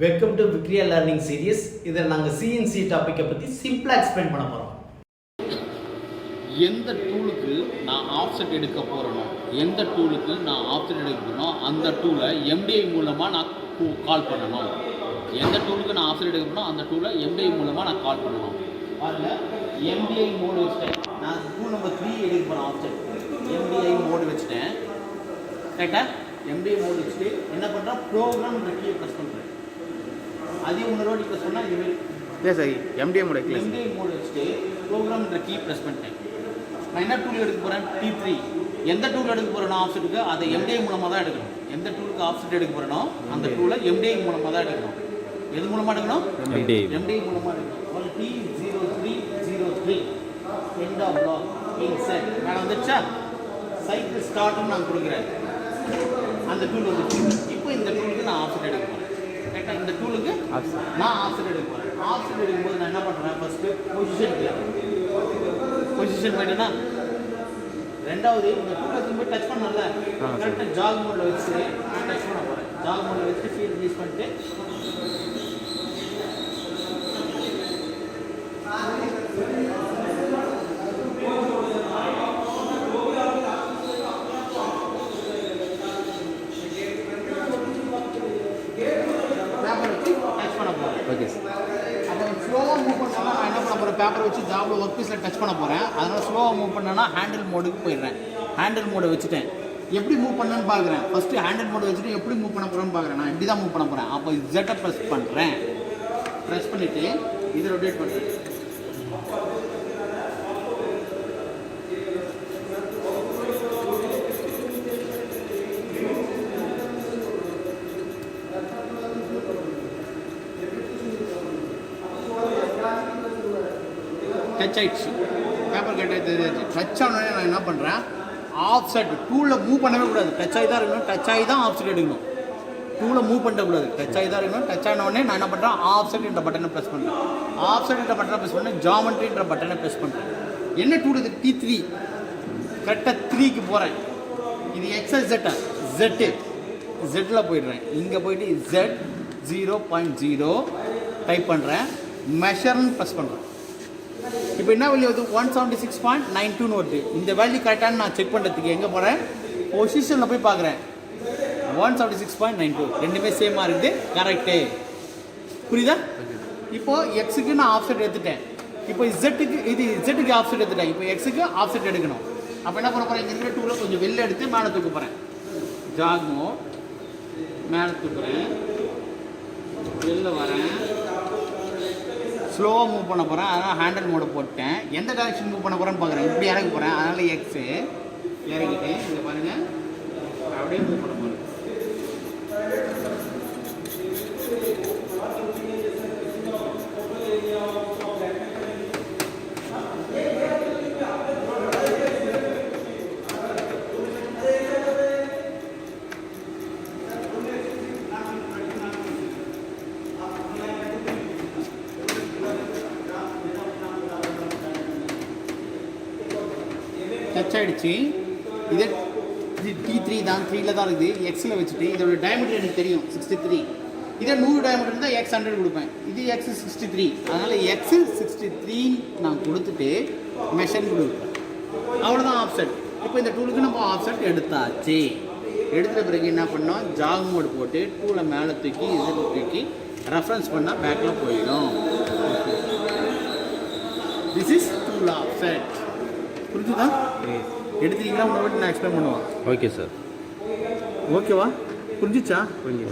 Welcome to Vikriya Learning Series. இதில் நாங்கள் CNC டாப்பிக்கை பற்றி சிம்பிளாக எக்ஸ்பிளைன் பண்ண போகிறோம். எந்த டூலுக்கு நான் ஆஃப்செட் எடுக்க போகிறேனோ எந்த டூலுக்கு நான் ஆஃப்செட் எடுக்க போகிறனோ அந்த டூலை எம்டிஐ மூலமாக நான் கால் பண்ணணும். எந்த டூலுக்கு நான் ஆஃப்செட் எடுக்க போகிறனோ அந்த டூலை எம்டிஐ மூலமாக நான் கால் பண்ணணும். அதில் எம்டிஐ மோடு வச்சுட்டேன். நான் டூல் நம்பர் 3 எடுக்க போகிறேன். ஆஃப்செட் எம்டிஐ மோடு வச்சுட்டேன். கரெக்டாக எம்டிஐ மோடு வச்சுட்டு என்ன பண்ணுறேன், ப்ரோக்ராம் கீயை ப்ரெஸ் பண்ணுறேன். அதே இன்னொரு ப்ரெஸ் பண்ணால் இதுமாரி இல்லை சார் எம்டிஐ மோடு வச்சுட்டு ப்ரோக்ராம் கீ ப்ரெஸ் பண்ணிட்டேன். நான் என்ன டூல் எடுக்க போகிறேன், T3. எந்த டூல் எடுக்க போகிறேனோ ஆஃப்செட்டுக்கு அதை எம்டிஐ மூலமாக தான் எடுக்கணும். எந்த டூலுக்கு ஆஃப்செட் எடுக்க போகிறனோ அந்த டூலை எம்டிஐ மூலமாக தான் எடுக்கணும். எது மூலமாக எடுக்கணும்? எம்டிஐ மூலமாக எடுக்கணும். T0303 end of black inset மேலே வந்துடுச்சா, சைக்கிள் ஸ்டார்ட்னு நான் கொடுக்குறேன். அந்த டூல் வந்துச்சு. இப்போ இந்த டூலுக்கு நான் ஆஃப்செட் எடுக்க போகிறேன். கரெக்டாக இந்த டூலுக்கு நான் ஆஃப்செட் எடுக்க போகிறேன். ஆஃப்செட் எடுக்கும்போது நான் என்ன பண்ணுறேன், ஃபஸ்ட்டு பொசிஷன் போயிட்டேன்னா, ரெண்டாவது இந்த டூலை போய் டச் பண்ணல, கரெக்டாக ஜாக் மோடில் வச்சு நான் டச் பண்ண போகிறேன். ஜாக் மோடில் வச்சு ஃபீல்ட் ரிலீஸ் பண்ணிட்டு ஓகே சார். அப்போ ஸ்லோவாக மூவ் பண்ணால் நான் என்ன பண்ண போகிறேன், பேப்பரை வச்சு ஜாபில் ஒர்க் பீஸில் டச் பண்ண போகிறேன். அதனால் ஸ்லோவாக மூவ் பண்ணேன்னா ஹேண்டில் மோடுக்கு போயிடுறேன். ஹேண்டில் மோடை வச்சுட்டேன். எப்படி மூவ் பண்ணேன்னு பார்க்குறேன். ஃபஸ்ட்டு ஹேண்டில் மோடை வச்சுட்டு எப்படி மூவ் பண்ண போகிறேன்னு பார்க்குறேன். நான் இப்படி தான் மூவ் பண்ண போகிறேன். அப்போ ஜெட்டை ப்ரெஸ் பண்ணுறேன். ப்ரெஸ் பண்ணிவிட்டு இதை ரொட்டேட் பண்ணுறேன். டச் ஆகிடுச்சு, பேப்பர் கட் ஆகிடுச்சு. டச் ஆனோடனே நான் என்ன பண்ணுறேன், ஆஃப்செட் டூலில் மூவ் பண்ணவே கூடாது. டச் ஆகி தான் இருக்கணும். டச் ஆகி தான் ஆஃப்செட் எடுக்கணும். டூலில் மூவ் பண்ணக்கூடாது. டச் ஆகி தான் இருக்கணும். டச் ஆனோடனே நான் என்ன பண்ணுறேன், ஆஃப்செட் என்ற பட்டனை ப்ரெஸ் பண்ணுறேன். ஆஃப்செட் என்ற பட்டனை ப்ரெஸ் பண்ணேன். ஜாமெண்ட்ரின்ற பட்டனை ப்ரெஸ் பண்ணுறேன். என்ன டூல் இது, T3. கரெக்டாக 3க்கு போகிறேன். இது XZ ஜெட்டில் போயிடுறேன். இங்கே போயிட்டு Z0.0 டைப் பண்ணுறேன். மெஷர்னு ப்ரெஸ் பண்ணுறேன். இப்போ என்ன வேல்யூ வருது, 176.92 வருது. இந்த வேல்யூ கரெக்டானு நான் செக் பண்ணுறதுக்கு எங்கே போகிறேன், பொசிஷனில் போய் பார்க்குறேன். 176.92 ரெண்டுமே சேமாக இருக்குது. கரெக்டு, புரியுதா? இப்போது எக்ஸுக்கு நான் ஆஃப்செட் எடுத்துட்டேன். இப்போ இசட்டுக்கு ஆஃப்செட் எடுத்துட்டேன். இப்போ எக்ஸுக்கு ஆஃப்செட் எடுக்கணும். அப்போ என்ன பண்ண போகிறேன், இங்கே இருக்கிற டூவில் கொஞ்சம் வெளில எடுத்து மேலே தூக்க போகிறேன். ஜாகோ மேலே தூக்குறேன், வெளில வரேன், ஸ்லோவாக மூவ் பண்ண போகிறேன். அதனால் ஹேண்டில் மோடு போட்டேன். எந்த டைரக்ஷன் மூவ் பண்ண போகிறேன்னு பார்க்குறேன். இப்படி இறக்க போகிறேன். அதனால் எக்ஸு இறங்கிட்டேன். இங்கே பாருங்கள், அப்படியே மூவ் பண்ண போகிறேன். டச் ஆகிடுச்சு. இதே T3 தான், 3ல் தான் இருக்குது. எக்ஸில் வச்சுட்டு இதோட டயமீட்டர் எனக்கு தெரியும் 63. இதே 100 டயமீட்டர் இருந்தால் X 100 கொடுப்பேன். இது X 63. அதனால் X 63 நான் கொடுத்துட்டு மெஷர் கொடுப்பேன். அவ்வளோதான் ஆஃப்செட். இப்போ இந்த டூலுக்கு நம்ம ஆஃப்செட் எடுத்தாச்சு. எடுத்த பிறகு என்ன பண்ணோம், ஜாக் மோடு போட்டு டூலை மேலே தூக்கி இதில் தூக்கி ரெஃபரன்ஸ் பண்ணால் பேக்கில் போயிடும். This is tool offset. புரிஞ்சுதா? எடுத்துட்டீங்கன்னா உங்களை விட்டு நான் எக்ஸ்பிளைன் பண்ணுவேன். Okay sir. ஓகேவா? புரிஞ்சிச்சா? புரிஞ்சு.